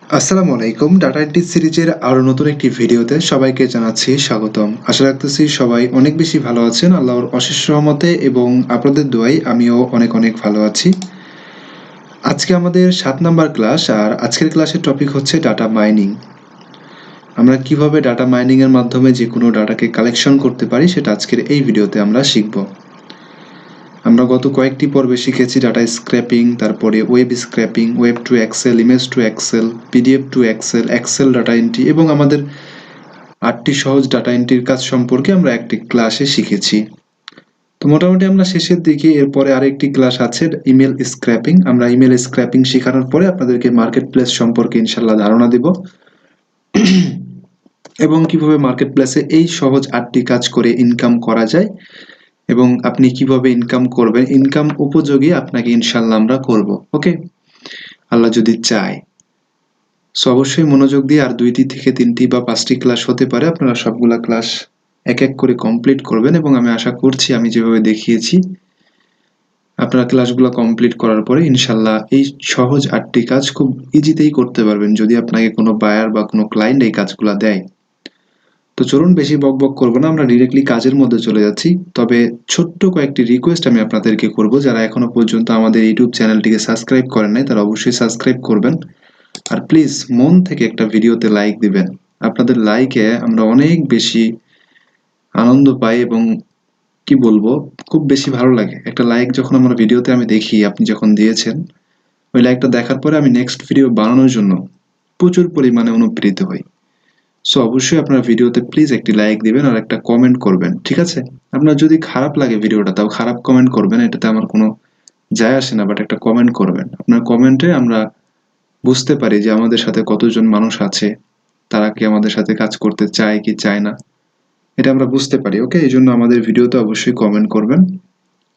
আসসালামু আলাইকুম। Data entry সিরিজের আরো নতুন একটি ভিডিওতে সবাইকে জানাচ্ছি স্বাগতম। আশা রাখতেছি সবাই অনেক বেশি ভালো আছেন আল্লাহর অশেষ রহমতে এবং আপনাদের দোয়ায় আমিও অনেক অনেক ভালো আছি। আজকে আমাদের 7 নাম্বার ক্লাস আর আজকের ক্লাসের টপিক হচ্ছে ডাটা মাইনিং। আমরা কিভাবে ডাটা মাইনিং এর মাধ্যমে যে কোনো ডাটাকে কালেকশন করতে পারি সেটা আজকের এই ভিডিওতে আমরা শিখব। আমরা গত কয়েকটি পর্বে শিখেছি ডাটা স্ক্র্যাপিং, তারপরে web scraping, web to Excel, image to Excel, PDF to Excel, Excel data entry এবং আমাদের 8টি সহজ ডাটা এন্ট্রির কাজ সম্পর্কে আমরা একটি ক্লাসে শিখেছি। তো মোটামুটি আমরা শেষের দিকে এরপরে আরেকটি ক্লাস আছে ইমেল স্ক্র্যাপিং। আমরা ইমেল স্ক্র্যাপিং শেখানোর পরে আপনাদেরকে মার্কেট প্লেস সম্পর্কে ইনশাল্লাহ ধারণা দেব এবং কিভাবে মার্কেট প্লেসে এই সহজ 8টি কাজ করে ইনকাম করা যায় এবং আপনি কিভাবে ইনকাম করবেন, ইনকাম উপযোগী আপনাকে ইনশাল্লাহ আমরা করব। ওকে, আল্লাহ যদি চায়। সো অবশ্যই মনোযোগ দিয়ে আর 2টি থেকে 3টি বা 5টি ক্লাস হতে পারে, আপনারা সবগুলা ক্লাস এক এক করে কমপ্লিট করবেন এবং আমি আশা করছি আমি যেভাবে দেখিয়েছি আপনারা ক্লাসগুলো কমপ্লিট করার পরে ইনশাল্লাহ এই সহজ 8টি কাজ খুব ইজিতেই করতে পারবেন যদি আপনাকে কোনো বায়ার বা কোনো ক্লায়েন্ট এই কাজগুলো দেয়। তো চলুন বেশি বকবক করব না, আমরা ডিরেক্টলি কাজের মধ্যে চলে যাচ্ছি। তবে ছোট্ট কয়েকটি রিকোয়েস্ট আমি আপনাদেরকে করব, যারা এখনো পর্যন্ত আমাদের ইউটিউব চ্যানেলটিকে সাবস্ক্রাইব করেন নাই তারা অবশ্যই সাবস্ক্রাইব করবেন আর প্লিজ মন থেকে একটা ভিডিওতে লাইক দিবেন। আপনাদের লাইকে আমরা অনেক বেশি আনন্দ পাই এবং কি বলবো, খুব বেশি ভালো লাগে। একটা লাইক যখন আমার ভিডিওতে আমি দেখি আপনি যখন দিয়েছেন, ওই লাইকটা দেখার পরে আমি নেক্সট ভিডিও বানানোর জন্য প্রচুর পরিমাণে অনুপ্রেরিত হই। সো অবশ্যই আপনার ভিডিওতে প্লিজ একটি লাইক দিবেন আর একটা কমেন্ট করবেন, ঠিক আছে? আপনার যদি খারাপ লাগে ভিডিওটা তাও খারাপ কমেন্ট করবেন, এটাতে আমার কোনো যায় আসে না, বাট একটা কমেন্ট করবেন। আপনার কমেন্টে আমরা বুঝতে পারি যে আমাদের সাথে কতজন মানুষ আছে, তারা কি আমাদের সাথে কাজ করতে চায় কি চায় না, এটা আমরা বুঝতে পারি। ওকে, এই জন্য আমাদের ভিডিওতে অবশ্যই কমেন্ট করবেন,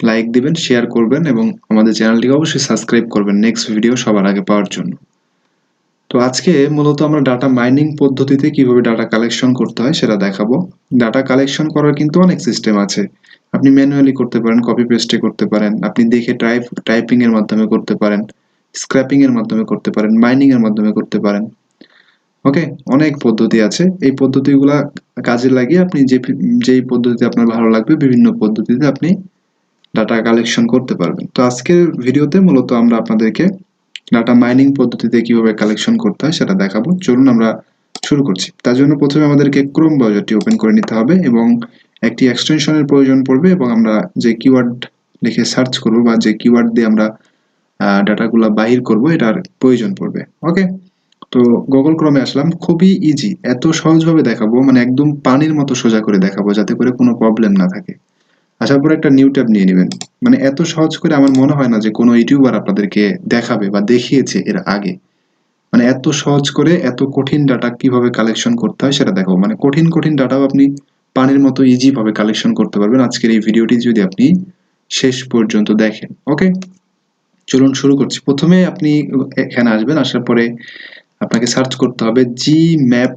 লাইক দিবেন, শেয়ার করবেন এবং আমাদের চ্যানেলটিকে অবশ্যই সাবস্ক্রাইব করবেন নেক্সট ভিডিও সবার আগে পাওয়ার জন্য। তো আজকে মূলত আমরা ডাটা মাইনিং পদ্ধতিতে কিভাবে ডাটা কালেকশন করতে হয় সেটা দেখাবো। ডাটা কালেকশন করার কিন্তু অনেক সিস্টেম আছে। আপনি ম্যানুয়ালি করতে পারেন, কপি পেস্টে করতে পারেন, আপনি দেখে টাইপিং এর মাধ্যমে করতে পারেন, স্ক্র্যাপিং এর মাধ্যমে করতে পারেন, মাইনিং এর মাধ্যমে করতে পারেন। ওকে, অনেক পদ্ধতি আছে। এই পদ্ধতিগুলা কাজে লাগিয়ে আপনি যেই পদ্ধতিতে আপনার ভালো লাগবে বিভিন্ন পদ্ধতিতে আপনি ডাটা কালেকশন করতে পারবেন। তো আজকের ভিডিওতে মূলত আমরা আপনাদেরকে ডাটা মাইনিং পদ্ধতিতে কিভাবে কালেকশন করতে হয় সেটা দেখাবো। চলুন আমরা শুরু করছি। তার জন্য প্রথমে আমাদেরকে ক্রোম ব্রাউজারটি ওপেন করে নিতে হবে এবং একটি এক্সটেনশনের প্রয়োজন পড়বে এবং আমরা যে কিওয়ার্ড লিখে সার্চ করব বা যে কিওয়ার্ড দিয়ে আমরা ডাটাগুলো বাহির করব এটার প্রয়োজন পড়বে। ওকে, তো গুগল ক্রোমে আসলাম। খুবই ইজি, এত সহজভাবে দেখাবো, মানে একদম পানির মতো সোজা করে দেখাবো যাতে করে কোনো প্রবলেম না থাকে। আসার পর একটা নিউ ট্যাব নিয়ে নেবেন। মানে এত সহজ করে আমার মনে হয় না যে কোনো ইউটিউবার আপনাদেরকে দেখাবে বা দেখিয়েছে এর আগে। মানে এত সহজ করে এত কঠিন ডাটা কিভাবে কালেকশন করতে হয় সেটা দেখাবো। মানে কঠিন কঠিন ডাটাও আপনি পানির মতো ইজি ভাবে কালেকশন করতে পারবেন আজকের এই ভিডিওটি যদি আপনি শেষ পর্যন্ত দেখেন। ওকে, চলুন শুরু করছি। প্রথমে আপনি এখানে আসবেন, আসার পরে আপনাকে সার্চ করতে হবে জি ম্যাপ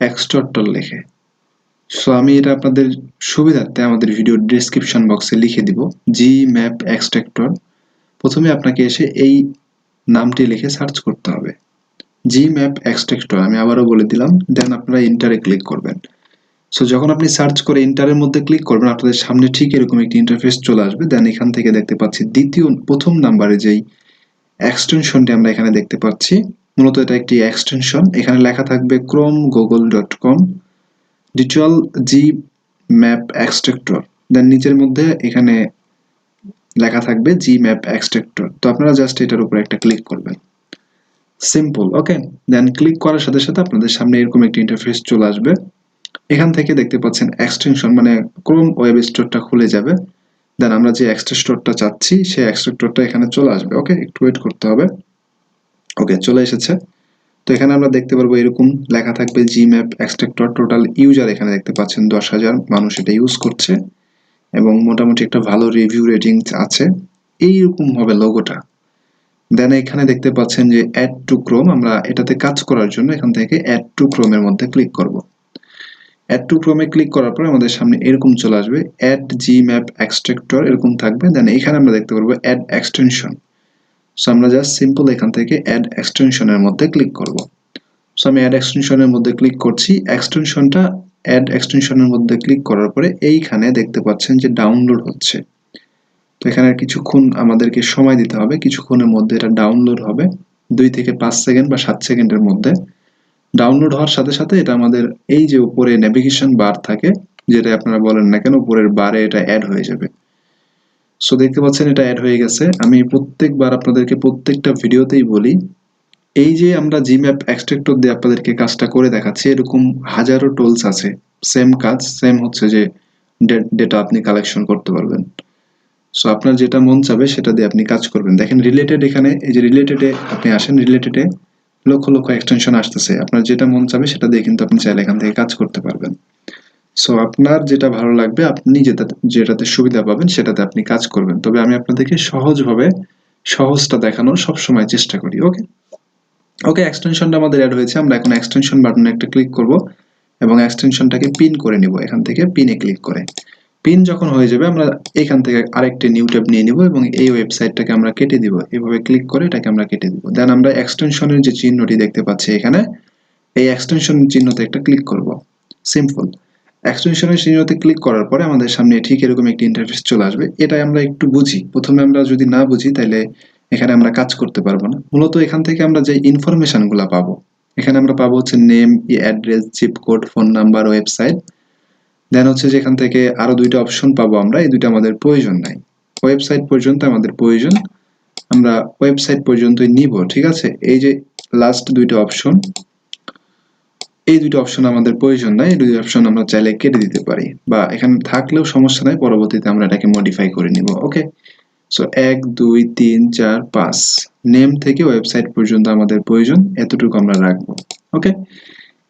এক্সট্রাক্টর লিখে। সো আমি এটা আপনাদের সুবিধার্থে আমাদের ভিডিও ডেসক্রিপশন বক্সে লিখে দিব, জি ম্যাপ এক্সট্রাক্টর। প্রথমে আপনাকে এসে এই নামটি লিখে সার্চ করতে হবে, জি ম্যাপ এক্সট্রাক্টর। আমি আবারও বলে দিলাম, দেন আপনারা ইন্টারে ক্লিক করবেন। সো যখন আপনি সার্চ করে ইন্টারের মধ্যে ক্লিক করবেন আপনাদের সামনে ঠিক এরকম একটি ইন্টারফেস চলে আসবে। দেন এখান থেকে দেখতে পাচ্ছি প্রথম নাম্বারে যেই এক্সটেনশনটি আমরা এখানে দেখতে পাচ্ছি, মূলত এটা একটি এক্সটেনশন। এখানে লেখা থাকবে chrome-google.com ডিটেল জি ম্যাপ এক্সট্রাক্টর। দেন নিচের মধ্যে এখানে লেখা থাকবে জি ম্যাপ এক্সট্রাক্টর। তো আপনারা জাস্ট এটার উপর একটা ক্লিক করবেন, সিম্পল। ওকে, দেন ক্লিক করার সাথে সাথে আপনাদের সামনে এরকম একটি ইন্টারফেস চলে আসবে। এখান থেকে দেখতে পাচ্ছেন এক্সটেনশন, মানে ক্রোম ওয়েব স্টোরটা খুলে যাবে। দেন আমরা যে এক্সট্রাক্টরটা চাচ্ছি সেই এক্সট্রাক্টরটা এখানে চলে আসবে। ওকে, একটু ওয়েট করতে হবে। ওকে, চলে এসেছে। তো এখানে আমরা দেখতে পারবো এরকম লেখা থাকবে জি ম্যাপ এক্সট্রাক্টর। টোটাল ইউজার এখানে দেখতে পাচ্ছেন 10,000 মানুষ এটা ইউজ করছে এবং মোটামুটি একটা ভালো রিভিউ রেটিং আছে। এইরকম হবে লোগোটা। দেন এখানে দেখতে পাচ্ছেন যে অ্যাড টু ক্রোম। আমরা এটাতে কাজ করার জন্য এখান থেকে অ্যাড টু ক্রোমের মধ্যে ক্লিক করব। অ্যাড টু ক্রোমে ক্লিক করার পর আমাদের সামনে এরকম চলে আসবে, অ্যাড জি ম্যাপ এক্সট্রাক্টর এরকম থাকবে। দেন এখানে আমরা দেখতে পারবো অ্যাড এক্সটেনশন। সো আমরা জাস্ট সিম্পল এখান থেকে অ্যাড এক্সটেনশনের মধ্যে ক্লিক করব। সো আমি অ্যাড এক্সটেনশনের মধ্যে ক্লিক করছি। অ্যাড এক্সটেনশনের মধ্যে ক্লিক করার পরে এইখানে দেখতে পাচ্ছেন যে ডাউনলোড হচ্ছে। তো এখানে কিছুক্ষণ আমাদেরকে সময় দিতে হবে, কিছুক্ষণের মধ্যে এটা ডাউনলোড হবে, 2 থেকে 5 সেকেন্ড বা 7 সেকেন্ডের মধ্যে। ডাউনলোড হওয়ার সাথে সাথে এটা আমাদের এই যে উপরে নেভিগেশন বার থাকে, যেটা আপনারা বলেন না কেন, উপরের বারে এটা অ্যাড হয়ে যাবে। সো দেখতে পাচ্ছেন এটা অ্যাড হয়ে গেছে। আমি প্রত্যেকবার আপনাদেরকে প্রত্যেকটা ভিডিওতেই বলি, এই যে আমরা জিম্যাপ এক্সট্রাক্টর দিয়ে আপনাদেরকে কাজটা করে দেখাচ্ছি, এরকম হাজারো টুলস আছে, সেম কাজ, সেম হচ্ছে যে ডেটা আপনি কালেকশন করতে পারবেন। সো আপনার যেটা মন চাবে সেটা দিয়ে আপনি কাজ করবেন। দেখেন রিলেটেড, এখানে এই যে রিলেটেডে আপনি আসেন, রিলেটেডে লক্ষ লক্ষ এক্সটেনশন আসতেছে। আপনার যেটা মন চাবে সেটা দিয়ে কিন্তু আপনি চাইলে এখান থেকে কাজ করতে পারবেন। সো আপনার যেটা ভালো লাগবে, আপনি যেটাতে সুবিধা পাবেন সেটাতে আপনি কাজ করবেন। তবে আমি আপনাদেরকে সহজটা দেখানোর সবসময় চেষ্টা করি। ওকে, এক্সটেনশনটা আমাদের অ্যাড হয়েছে। আমরা এখন এক্সটেনশন বাটনে একটা ক্লিক করব এবং এক্সটেনশনটাকে পিন করে নিব। এখান থেকে পিনে ক্লিক করে পিন যখন হয়ে যাবে, আমরা এখান থেকে আরেকটি নিউ ট্যাব নিয়ে নিব এবং এই ওয়েবসাইটটাকে আমরা কেটে দিব। এভাবে ক্লিক করে এটাকে আমরা কেটে দিব। দেন আমরা এক্সটেনশনের যে চিহ্নটি দেখতে পাচ্ছি এখানে, এই এক্সটেনশন চিহ্নতে একটা ক্লিক করব। সিম্পল। এক্সটেনশনের চিহ্নতে ক্লিক করার পরে আমাদের সামনে ঠিক এরকম একটি ইন্টারফেস চলে আসবে। এটা আমরা একটু বুঝি। প্রথমে আমরা যদি না বুঝি তাহলে এখানে আমরা কাজ করতে পারবো না। মূলত এখান থেকে আমরা যে ইনফরমেশনগুলো পাবো, এখানে আমরা পাবো হচ্ছে name, address, zip code, phone number, website. Then হচ্ছে যে এখান থেকে আরো দুইটা অপশন পাবো আমরা, এই দুইটা আমাদের প্রয়োজন নাই। ওয়েবসাইট পর্যন্ত আমাদের প্রয়োজন, আমরা ওয়েবসাইট পর্যন্তই নিব। ঠিক আছে, এই যে লাস্ট দুইটা অপশন, এই দুটো অপশন আমাদের প্রয়োজন নাই। এই দুটো অপশন আমরা চাইলে কেটে দিতে পারি, বা এখানে থাকলেও সমস্যা নাই, পরবর্তীতে আমরা এটাকে মডিফাই করে নিব। ওকে, সো 1 2 3 4 5 নেম থেকে ওয়েবসাইট পর্যন্ত আমাদের প্রয়োজন, এতটুকু আমরা রাখবো। ওকে,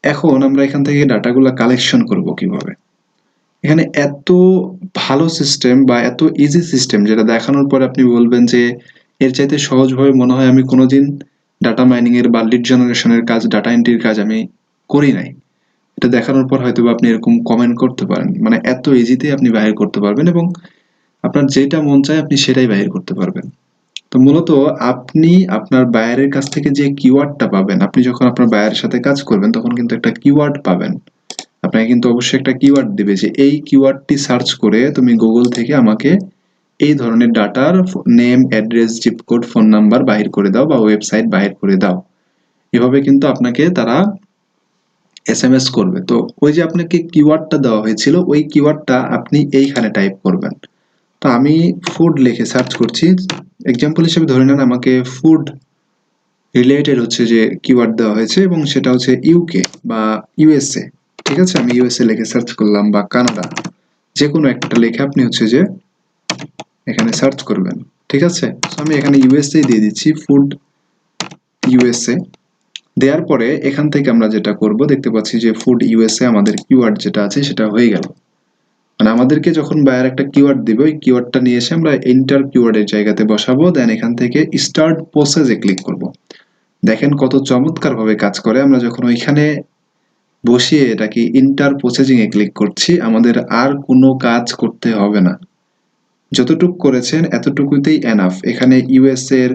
এখন আমরা এখান থেকে ডাটাগুলো কালেকশন করব কিভাবে। এখানে এত ভালো সিস্টেম বা এত ইজি সিস্টেম, যেটা দেখানোর পর আপনি বলবেন যে এর চাইতে সহজভাবে মনে হয় আমি কোনোদিন ডাটা মাইনিং এর বা লিড জেনারেশনের কাজ, ডাটা এন্ট্রির কাজ আমি করি নাই। এটা দেখানোর পর হয়তো আপনি এরকম কমেন্ট করতে পারেন, মানে এত ইজিতে আপনি বাহির করতে পারবেন এবং আপনার যেটা মন চায় আপনি সেটাই বাহির করতে পারবেন। তো মূলত আপনি আপনার বায়ারের কাছ থেকে যে কিওয়ার্ডটা পাবেন, আপনি যখন আপনার বায়ারের সাথে কাজ করবেন তখন কিন্তু একটা কিওয়ার্ড পাবেন। আপনাকে কিন্তু অবশ্যই একটা কিওয়ার্ড দিবে যে এই কিওয়ার্ডটি সার্চ করে তুমি গুগল থেকে আমাকে এই ধরনের ডাটার name, address, zip code, phone number বাহির করে দাও বা ওয়েবসাইট বাহির করে দাও। এভাবে কিন্তু আপনাকে তারা এসএমএস করবে। তো ওই যে আপনাকে কিওয়ার্ডটা দেওয়া হয়েছিল, ওই কিওয়ার্ডটা আপনি এইখানে টাইপ করবেন। তো আমি ফুড লিখে সার্চ করছি, এক্সাম্পল হিসেবে ধরে নেন আমাকে ফুড রিলেটেড হচ্ছে যে কিওয়ার্ড দেওয়া হয়েছে এবং সেটা হচ্ছে ইউকে বা ইউএসএ। ঠিক আছে, আমি ইউএসএ লিখে সার্চ করলাম, বা কানাডা, যে কোনো একটা লিখে আপনি হচ্ছে যে এখানে সার্চ করবেন। ঠিক আছে, তো আমি এখানে ইউএসএ দিয়ে দিচ্ছি, ফুড ইউএসএ। দেওয়ার পরে এখান থেকে আমরা যেটা করব, দেখতে পাচ্ছি যে ফুড ইউএসএ আমাদের কিওয়ার্ড যেটা আছে সেটা হয়ে গেল। মানে আমাদেরকে যখন বায়ার একটা কিওয়ার্ড দিবে, ওই কিওয়ার্ডটা নিয়ে এসে আমরা এন্টার কিওয়ার্ডের জায়গাতে বসাবো। দেন এখান থেকে স্টার্ট প্রসেসে ক্লিক করব। দেখেন কত চমৎকার ভাবে কাজ করে। আমরা যখন ওইখানে বসিয়ে এটাকে ইন্টার প্রসেসিং এ ক্লিক করছি, আমাদের আর কোনো কাজ করতে হবে না। যতটুকু করেছেন এতটুকুতেই এনাফ। এখানে ইউএস এর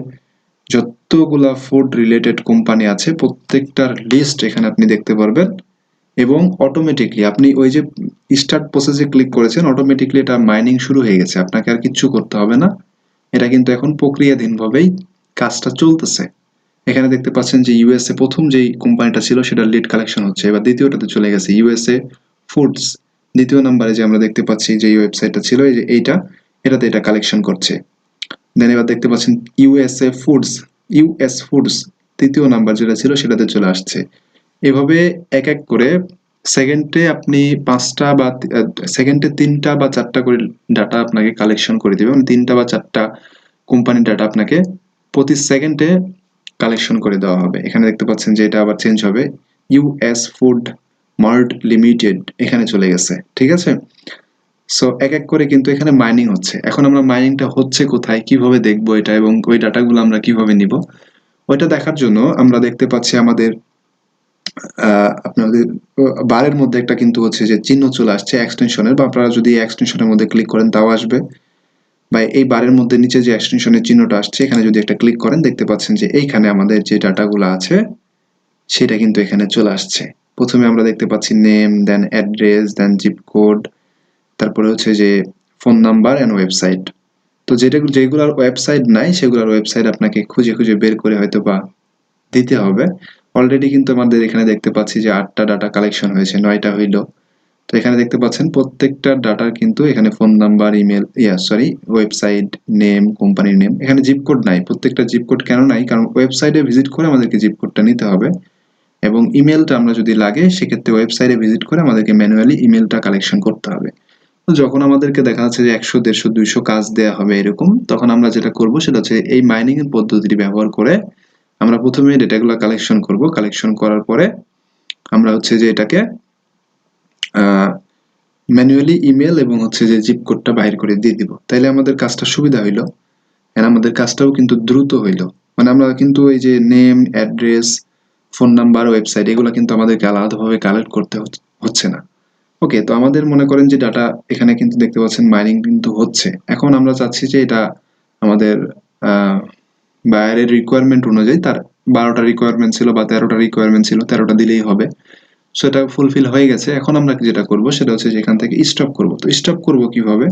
যতগুলা ফুড রিলেটেড কোম্পানি আছে প্রত্যেকটার লিস্ট এখানে আপনি দেখতে পারবেন এবং অটোমেটিকলি আপনি ওই যে স্টার্ট প্রসেসে ক্লিক করেছেন, অটোমেটিকলি এটা মাইনিং শুরু হয়ে গেছে, আপনাকে আর কিচ্ছু করতে হবে না। এটা কিন্তু এখন প্রক্রিয়াধীনভাবেই কাজটা চলতেছে। এখানে দেখতে পাচ্ছেন যে ইউএসএ প্রথম যেই কোম্পানিটা ছিল সেটা লিড কালেকশন হচ্ছে, এবার দ্বিতীয়টাতে চলে গেছে ইউএসএ ফুডস। দ্বিতীয় নম্বরে যে আমরা দেখতে পাচ্ছি যে ওয়েবসাইটটা ছিল, এই যে এটাতে এটা কালেকশন করছে। দেন এবার দেখতে পাচ্ছেন ইউএস ফুডস তৃতীয় নাম্বার যেটা ছিল সেটাতে চলে আসছে। এভাবে এক এক করে সেকেন্ডে আপনি 5টা বা সেকেন্ডে 3টা বা 4টা করে ডাটা আপনাকে কালেকশন করে দিবে, মানে 3টা বা 4টা কোম্পানির ডাটা আপনাকে প্রতি সেকেন্ডে কালেকশন করে দেওয়া হবে। এখানে দেখতে পাচ্ছেন যে এটা আবার চেঞ্জ হবে, ইউএস ফুড মার্ট লিমিটেড এখানে চলে গেছে। ঠিক আছে, সো এক এক করে কিন্তু এখানে মাইনিং হচ্ছে। এখন আমরা মাইনিংটা হচ্ছে কোথায়, কিভাবে দেখবো এটা, এবং ওই ডাটাগুলো আমরা কিভাবে নিব, ওইটা দেখার জন্য আমরা দেখতে পাচ্ছি আমাদের আপনাদের বারের মধ্যে একটা কিন্তু হচ্ছে যে চিহ্ন চলে আসছে এক্সটেনশনের, বা আপনারা যদি এক্সটেনশনের মধ্যে ক্লিক করেন তাও আসবে। বা এই বারের মধ্যে নিচে যে এক্সটেনশনের চিহ্নটা আসছে এখানে যদি একটা ক্লিক করেন দেখতে পাচ্ছেন যে এইখানে আমাদের যে ডাটাগুলো আছে সেটা কিন্তু এখানে চলে আসছে। প্রথমে আমরা দেখতে পাচ্ছি নেম, দেন অ্যাড্রেস, দেন জিপ কোড, তারপরে হচ্ছে যে ফোন নাম্বার এন্ড ওয়েবসাইট। তো যেগুলোর ওয়েবসাইট নাই সেগুলোর ওয়েবসাইট আপনাকে খুঁজে খুঁজে বের করে হয়তো বা দিতে হবে। অলরেডি কিন্তু আমাদের এখানে দেখতে পাচ্ছি যে 8টা ডাটা কালেকশন হয়েছে, 9টা হইল। তো এখানে দেখতে পাচ্ছেন প্রত্যেকটা ডাটার কিন্তু এখানে phone number, email, website name, কোম্পানির নেম। এখানে জিপ কোড নাই। প্রত্যেকটা জিপ কোড কেন নাই? কারণ ওয়েবসাইটে ভিজিট করে আমাদেরকে জিপ কোডটা নিতে হবে এবং ইমেলটা আমরা যদি লাগে সেক্ষেত্রে ওয়েবসাইটে ভিজিট করে আমাদেরকে ম্যানুয়ালি ইমেলটা কালেকশন করতে হবে। তো যখন আমাদেরকে দেখা যাচ্ছে যে 100, 150, 200 কাজ দেয়া হবে এরকম, তখন আমরা যেটা করব সেটা হচ্ছে এই মাইনিং এর পদ্ধতিটি ব্যবহার করে আমরা প্রথমে ডেটাগুলো কালেকশন করব। কালেকশন করার পরে আমরা হচ্ছে যে এটাকে ম্যানুয়ালি ইমেল এবং হচ্ছে যে জিপ কোডটা বাইর করে দিয়ে দিব। তাইলে আমাদের কাজটা সুবিধা হইলো, আর আমাদের কাজটাও কিন্তু দ্রুত হইলো। মানে আমরা কিন্তু এই যে name, address, phone number, website এগুলো কিন্তু আমাদেরকে আলাদাভাবে কালেক্ট করতে হচ্ছে না। ওকে, তো আমাদের মনে করেন যে ডাটা এখানে কিন্তু দেখতে পাচ্ছেন মাইনিং কিন্তু হচ্ছে। এখন আমরা চাচ্ছি যে এটা আমাদের বায়ারের রিকোয়ারমেন্ট অনুযায়ী, তার 12টা রিকোয়ারমেন্ট ছিল বা 13টা রিকোয়ারমেন্ট ছিল, 13টা দিলেই হবে। সো এটা ফুলফিল হয়ে গেছে। এখন আমরা যেটা করব সেটা হচ্ছে যে এখান থেকে স্টপ করব। তো স্টপ করব কিভাবে?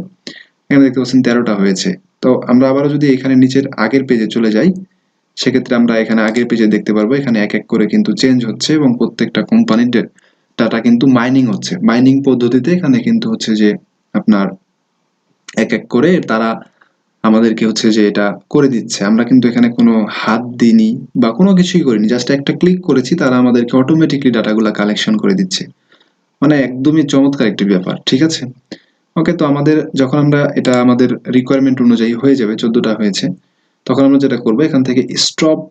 এখানে দেখতে পাচ্ছেন 13টা হয়েছে। তো আমরা আবারও যদি এখানে নিচের আগের পেজে চলে যাই সেক্ষেত্রে আমরা এখানে আগের পেজে দেখতে পারবো এখানে এক এক করে কিন্তু চেঞ্জ হচ্ছে এবং প্রত্যেকটা কোম্পানির ডাটা কিন্তু মাইনিং হচ্ছে। মাইনিং পদ্ধতিতে এখানে কিন্তু হচ্ছে যে আপনার এক এক করে তারা আমাদেরকে হচ্ছে যে এটা করে দিচ্ছে। আমরা কিন্তু এখানে কোনো হাত দিইনি বা কোনো কিছুই করিনি, জাস্ট একটা ক্লিক করেছি, তারা আমাদেরকে অটোমেটিকলি ডাটাগুলো কালেকশন করে দিচ্ছে। মানে একদমই চমৎকার একটি ব্যাপার, ঠিক আছে? ওকে, তো আমাদের যখন আমরা এটা আমাদের রিকোয়ারমেন্ট অনুযায়ী হয়ে যাবে, 14টা হয়েছে, তখন আমরা যেটা করব এখান থেকে স্টপ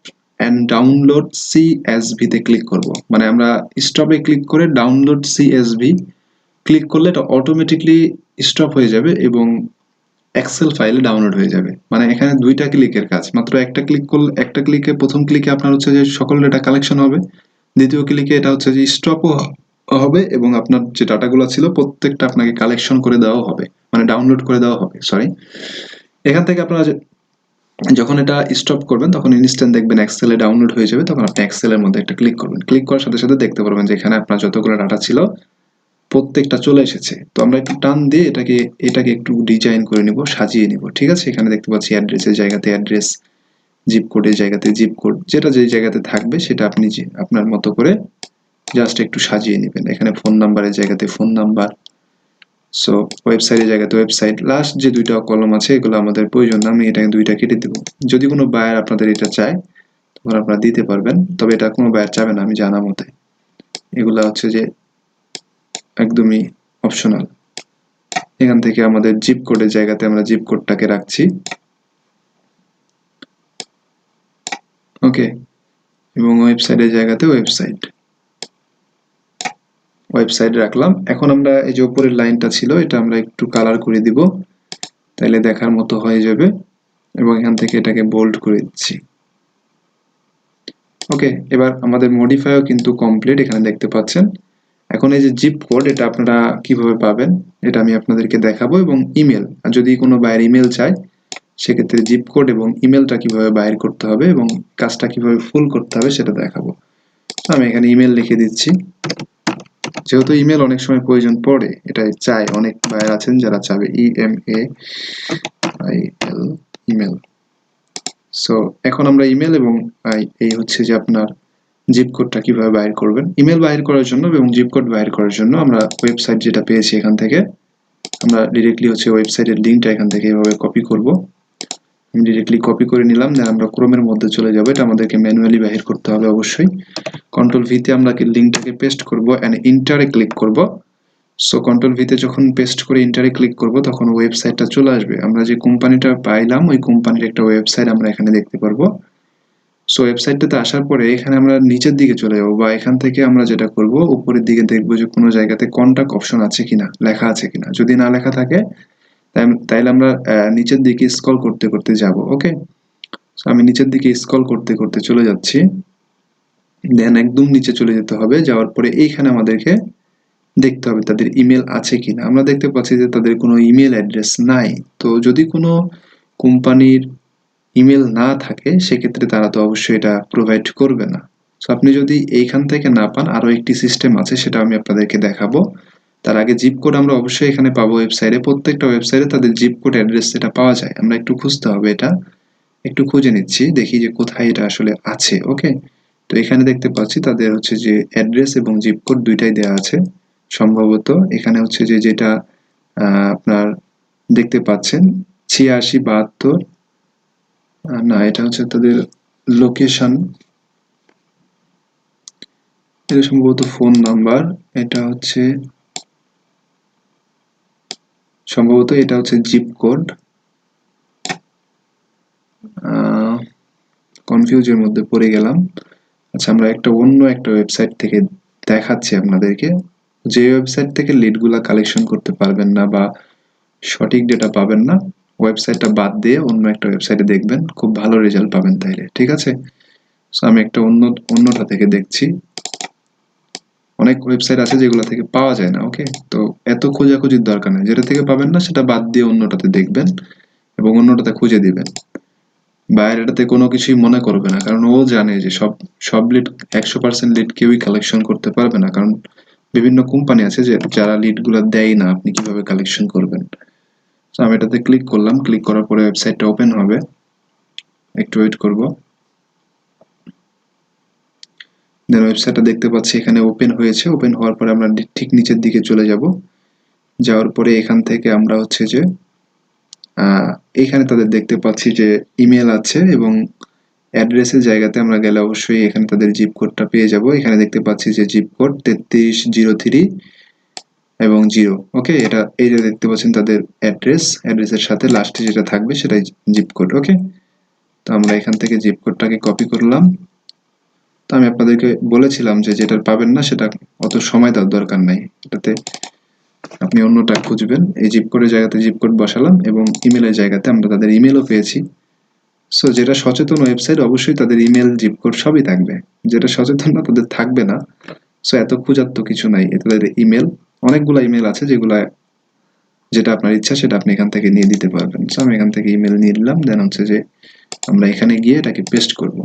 অ্যান্ড ডাউনলোড সিএসভি তে ক্লিক করব। মানে আমরা স্টপে ক্লিক করে ডাউনলোড সিএসভি ক্লিক করলে এটা অটোমেটিকলি স্টপ হয়ে যাবে এবং এক্সেল ফাইলে ডাউনলোড হয়ে যাবে। মানে এখানে 2টা ক্লিকের কাজ, মাত্র একটা ক্লিক করলে, একটা ক্লিকে, প্রথম ক্লিকে আপনার হচ্ছে যে সকল ডাটা কালেকশন হবে, দ্বিতীয় ক্লিকে এটা হচ্ছে যে স্টপও হবে এবং আপনার যে ডাটাগুলো ছিল প্রত্যেকটা আপনাকে কালেকশন করে দেওয়া হবে, মানে ডাউনলোড করে দেওয়া হবে, সরি। এখান থেকে আপনারা যখন এটা স্টপ করবেন তখন ইনস্ট্যান্ট দেখবেন এক্সেলে ডাউনলোড হয়ে যাবে। তখন আপনি এক্সেলের মধ্যে একটা ক্লিক করবেন, ক্লিক করার সাথে সাথে দেখতে পারবেন যে এখানে আপনার যতগুলো ডাটা ছিল প্রত্যেকটা চলে এসেছে। তো আমরা একটু টান দিয়ে এটাকে একটু ডিজাইন করে নিব, সাজিয়ে নিব, ঠিক আছে? এখানে দেখতে পাচ্ছি অ্যাড্রেসের জায়গাতে অ্যাড্রেস, জিপ কোডের জায়গাতে জিপ কোড, যেটা যেই জায়গাতে থাকবে সেটা আপনি যে আপনার মতো করে জাস্ট একটু সাজিয়ে নেবেন। এখানে ফোন নাম্বারের জায়গাতে ফোন নাম্বার, সো ওয়েবসাইটের জায়গাতে ওয়েবসাইট। লাস্ট যে 2টা কলম আছে এগুলো আমাদের প্রয়োজন না, আমি এটাকে 2টা কেটে দেব। যদি কোনো বায়ার আপনাদের এটা চায় তখন আপনারা দিতে পারবেন, তবে এটা কোনো বায়ার চাবে না আমি জানা মতে। এগুলা হচ্ছে যে একদমই অপশনাল। এখান থেকে আমাদের জিপ কোডের জায়গাতে আমরা জিপ কোডটাকে রাখছি, ওকে, এবং ওয়েবসাইটের জায়গাতে ওয়েবসাইট রাখলাম। এখন আমরা এই যে উপরের লাইনটা ছিল এটা আমরা একটু কালার করে দিব, তাইলে দেখার মতো হয়ে যাবে, এবং এখান থেকে এটাকে বোল্ড করে দিচ্ছি। ওকে, এবার আমাদের মডিফাইও কিন্তু কমপ্লিট, এখানে দেখতে পাচ্ছেন। এখন এই যে জিপ কোড এটা আপনারা কিভাবে পাবেন এটা আমি আপনাদেরকে দেখাবো, এবং ইমেল, আর যদি কোনো বায়ার ইমেল চায় সেক্ষেত্রে জিপ কোড এবং ইমেলটা কিভাবে বাইর করতে হবে এবং কাজটা কিভাবে ফুল করতে হবে সেটা দেখাবো। আমি এখানে ইমেল লিখে দিচ্ছি, যেহেতু ইমেল অনেক সময় প্রয়োজন পড়ে, এটা চাই, অনেক বায়ার আছেন যারা চাবে ইমেল, ইমেল। সো এখন আমরা ইমেল এবং এই হচ্ছে যে আপনার জিপ কোডটা কিভাবে বাইর করবেন। ইমেল বাইর করার জন্য এবং জিপ কোড বাইর করার জন্য আমরা ওয়েবসাইট যেটা পেয়েছি এখান থেকে আমরা ডিরেক্টলি হচ্ছে ওয়েবসাইটের লিঙ্কটা এখান থেকে এভাবে কপি করব। আমি ডিরেক্টলি কপি করে নিলাম, দেন আমরা ক্রোমের মধ্যে চলে যাব। এটা আমাদেরকে ম্যানুয়ালি বাইর করতে হবে অবশ্যই। কন্ট্রোল ভি তে আমরা লিঙ্কটাকে পেস্ট করব এন্ড ইন্টারে ক্লিক করব। সো কন্ট্রোল ভি তে যখন পেস্ট করে ইন্টারে ক্লিক করব তখন ওয়েবসাইটটা চলে আসবে। আমরা যে কোম্পানিটা পাইলাম ওই কোম্পানির একটা ওয়েবসাইট আমরা এখানে দেখতে পারবো। সো ওয়েবসাইটটাতে আসার পরে এখানে আমরা নিচের দিকে চলে যাব, বা এখান থেকে আমরা যেটা করব উপরের দিকে দেখব যে কোনো জায়গাতে কন্টাক্ট অপশন আছে কিনা, লেখা আছে কিনা। যদি না লেখা থাকে তাইলে আমরা নিচের দিকে স্ক্রল করতে করতে যাব। ওকে, সো আমি নিচের দিকে স্ক্রল করতে করতে চলে যাচ্ছি, দেন একদম নিচে চলে যেতে হবে। যাওয়ার পরে এইখানে আমাদেরকে দেখতে হবে তাদের ইমেল আছে কিনা। আমরা দেখতে পাচ্ছি যে তাদের কোনো ইমেল অ্যাড্রেস নাই। তো যদি কোনো কোম্পানির ইমেল না থাকে সেক্ষেত্রে তারা তো অবশ্যই এটা প্রোভাইড করবে না। সো আপনি যদি এইখান থেকে না পান, আরও একটি সিস্টেম আছে, সেটা আমি আপনাদেরকে দেখাবো। তার আগে জিপ কোড আমরা অবশ্যই এখানে পাবো ওয়েবসাইটে। প্রত্যেকটা ওয়েবসাইটে তাদের জিপ কোড অ্যাড্রেস এটা পাওয়া যায়। আমরা একটু খুঁজতে হবে, এটা একটু খুঁজে নিচ্ছি, দেখি যে কোথায় এটা আসলে আছে। ওকে, তো এখানে দেখতে পাচ্ছি তাদের হচ্ছে যে অ্যাড্রেস এবং জিপ কোড দুইটাই দেওয়া আছে। সম্ভবত এখানে হচ্ছে যে যেটা আপনার দেখতে পাচ্ছেন 8672, না এটা হচ্ছে তাদের লোকেশন, এটা সম্ভবত ফোন নাম্বার, এটা হচ্ছে সম্ভবত এটা হচ্ছে জিপ কোড। কনফিউজের মধ্যে পড়ে গেলাম। আচ্ছা, আমরা অন্য একটা ওয়েবসাইট থেকে দেখাচ্ছি আপনাদেরকে। যে ওয়েবসাইট থেকে লিডগুলা কালেকশন করতে পারবেন না বা সঠিক ডেটা পাবেন না, ওয়েবসাইটটা বাদ দিয়ে অন্য একটা ওয়েবসাইটে দেখবেন, খুব ভালো রেজাল্ট পাবেন তাইলে। ঠিক আছে, সো আমি একটা অন্যটা থেকে দেখছি। অনেক ওয়েবসাইট আছে যেগুলো থেকে পাওয়া যায় না। ওকে, তো এত খোঁজাখুঁজির দরকার নেই, যেটা থেকে পাবেন না সেটা বাদ দিয়ে অন্যটাতে দেখবেন এবং অন্যটাতে খুঁজে দিবেন। বাইরেটাতে কোনো কিছুই মনে করবে না, কারণ ও জানে যে সব সব লিড 100% লিড কেউই কালেকশন করতে পারবে না, কারণ বিভিন্ন কোম্পানি আছে যে যারা লিডগুলো দেয় না, আপনি কিভাবে কালেকশন করবেন। তো আমি এটাতে ক্লিক করলাম, ক্লিক করার পরে ওয়েবসাইটটা ওপেন হবে, একটু ওয়েট করব। দেন ওয়েবসাইটটা দেখতে পাচ্ছি এখানে ওপেন হয়েছে। ওপেন হওয়ার পরে আমরা ঠিক নিচের দিকে চলে যাব। যাওয়ার পরে এখান থেকে আমরা হচ্ছে যে এখানে তাদের দেখতে পাচ্ছি যে ইমেল আছে এবং অ্যাড্রেসের জায়গাতে আমরা গেলে অবশ্যই এখানে তাদের জিপ কোডটা পেয়ে যাব। এখানে দেখতে পাচ্ছি যে জিপ কোড 3303 এবং 0। ওকে, এই যে দেখতে পাচ্ছেন তাদের অ্যাড্রেসের সাথে লাস্টে যেটা থাকবে সেটাই জিপ কোড। ওকে, তো আমরা এখান থেকে জিপ কোডটাকে কপি করলাম। তো আমি আপনাদেরকে বলেছিলাম যে যেটা পাবেন না সেটা অত সময় দেওয়ার দরকার নাই, এটাতে আপনি অন্যটা খুঁজবেন। এই জিপ কোডের জায়গাতে জিপ কোড বসালাম এবং ইমেলের জায়গাতে আমরা তাদের ইমেলও পেয়েছি। সো যেটা সচেতন ওয়েবসাইট অবশ্যই তাদের ইমেল জিপ কোড সবই থাকবে, যেটা সচেতন না তাদের থাকবে না। সো এত খোঁজার তো কিছু নাই, তাদের ইমেল অনেকগুলো ইমেল আছে, যেটা আপনার ইচ্ছা সেটা আপনি এখান থেকে নিয়ে দিতে পারবেন। সো আমি এখান থেকে ইমেল নিয়ে নিলাম। দেন হচ্ছে যে আমরা এখানে গিয়ে এটাকে পেস্ট করব।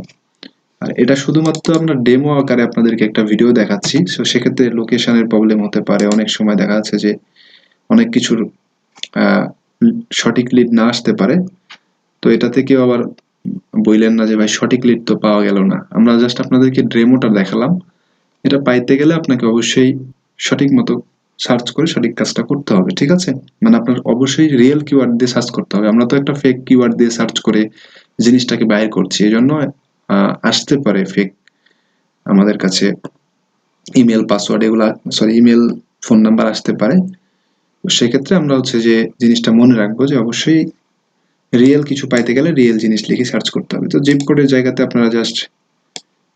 আর এটা শুধুমাত্র আমরা ডেমো আকারে আপনাদেরকে একটা ভিডিও দেখাচ্ছি। সো সেক্ষেত্রে লোকেশনের প্রবলেম হতে পারে, অনেক সময় দেখা যাচ্ছে যে অনেক কিছুর সঠিক লিড না আসতে পারে। তো এটা থেকেও আবার বললেন না যে ভাই সঠিক লিড তো পাওয়া গেল না। আমরা জাস্ট আপনাদেরকে ডেমোটা দেখালাম। এটা পাইতে গেলে আপনাকে অবশ্যই সঠিক মতো সার্চ করে সঠিক কাজটা করতে হবে। ঠিক আছে, মানে আপনার অবশ্যই রিয়েল কিওয়ার্ড দিয়ে সার্চ করতে হবে। আমরা তো একটা ফেক কিওয়ার্ড দিয়ে সার্চ করে জিনিসটাকে বাইর করছি, এই জন্য আসতে পারে ফেক আমাদের কাছে ইমেল পাসওয়ার্ড, এগুলা সরি ইমেল ফোন নাম্বার আসতে পারে। তো সেক্ষেত্রে আমরা হচ্ছে যে জিনিসটা মনে রাখবো যে অবশ্যই রিয়েল কিছু পাইতে গেলে রিয়েল জিনিস লিখে সার্চ করতে হবে। তো জিপ কোডের জায়গাতে আপনারা জাস্ট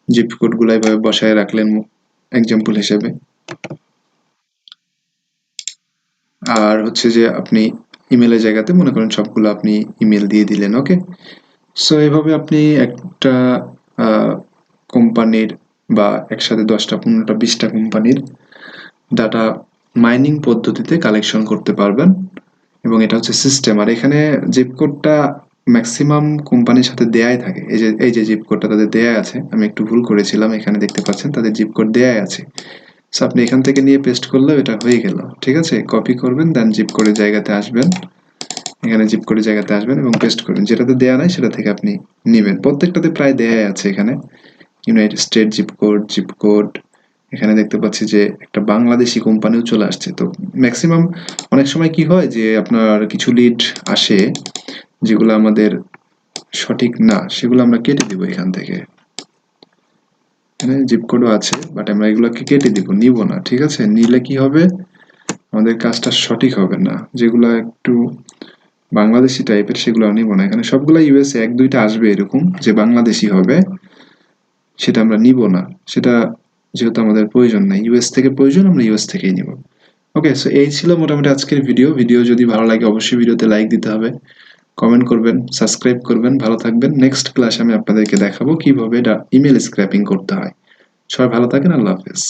জিপ কোডগুলো এভাবে বসায় রাখলেন এক্সাম্পল হিসেবে। আর হচ্ছে যে আপনি ইমেলের জায়গাতে মনে করেন সবগুলো আপনি ইমেল দিয়ে দিলেন। ওকে, সো এভাবে আপনি একটা কোম্পানির বা একসাথে 10টা 15টা 20টা কোম্পানির ডাটা মাইনিং পদ্ধতিতে কালেকশন করতে পারবেন এবং এটা হচ্ছে সিস্টেম। আর এখানে জিপ কোডটা ম্যাক্সিমাম কোম্পানির সাথে দেয়াই থাকে। এই যে জিপ কোডটা তাদের দেয়াই আছে, আমি একটু ভুল করেছিলাম, এখানে দেখতে পাচ্ছেন তাদের জিপ কোড দেয়াই আছে। সো আপনি এখান থেকে নিয়ে পেস্ট করলেও এটা হয়ে গেল। ঠিক আছে, কপি করবেন, দেন জিপ কোডের জায়গাতে আসবেন, এখানে জিপ কোডের জায়গাতে আসবেন এবং পেস্ট করবেন। যেটাতে দেয়া নাই সেটা থেকে আপনি নেবেন। প্রত্যেকটাতে প্রায় দেয়াই আছে। এখানে ইউনাইটেড স্টেট জিপ কোড এখানে দেখতে পাচ্ছি যে একটা বাংলাদেশি কোম্পানিও চলে আসছে। তো ম্যাক্সিমাম অনেক সময় কি হয় যে আপনার কিছু লিড আসে যেগুলো আমাদের সঠিক না, সেগুলো আমরা কেটে দিব এখান থেকে। এখানে জিপ কোডও আছে, বাট আমরা এগুলোকে কেটে নিব না। ঠিক আছে, নিলে কি হবে, আমাদের কাজটা সঠিক হবে না। যেগুলো একটু বাংলাদেশি টাইপের সেগুলো নিব না। এখানে সবগুলো ইউএসএ 1-2টা আসবে এরকম যে বাংলাদেশি হবে, সেটা আমরা নিব না। সেটা যেহেতু আমাদের প্রয়োজন নাই, ইউএস থেকে প্রয়োজন, আমরা ইউএস থেকেই নিব। ওকে, সো এই ছিল মোটামুটি আজকের ভিডিও যদি ভালো লাগে অবশ্যই ভিডিওতে লাইক দিতে হবে, কমেন্ট করবেন, সাবস্ক্রাইব করবেন। ভালো থাকবেন। নেক্সট ক্লাসে আমি আপনাদেরকে দেখাবো কিভাবে এটা ইমেল স্ক্র্যাপিং করতে হয়। সবাই ভালো থাকেন, আল্লাহ হাফেজ।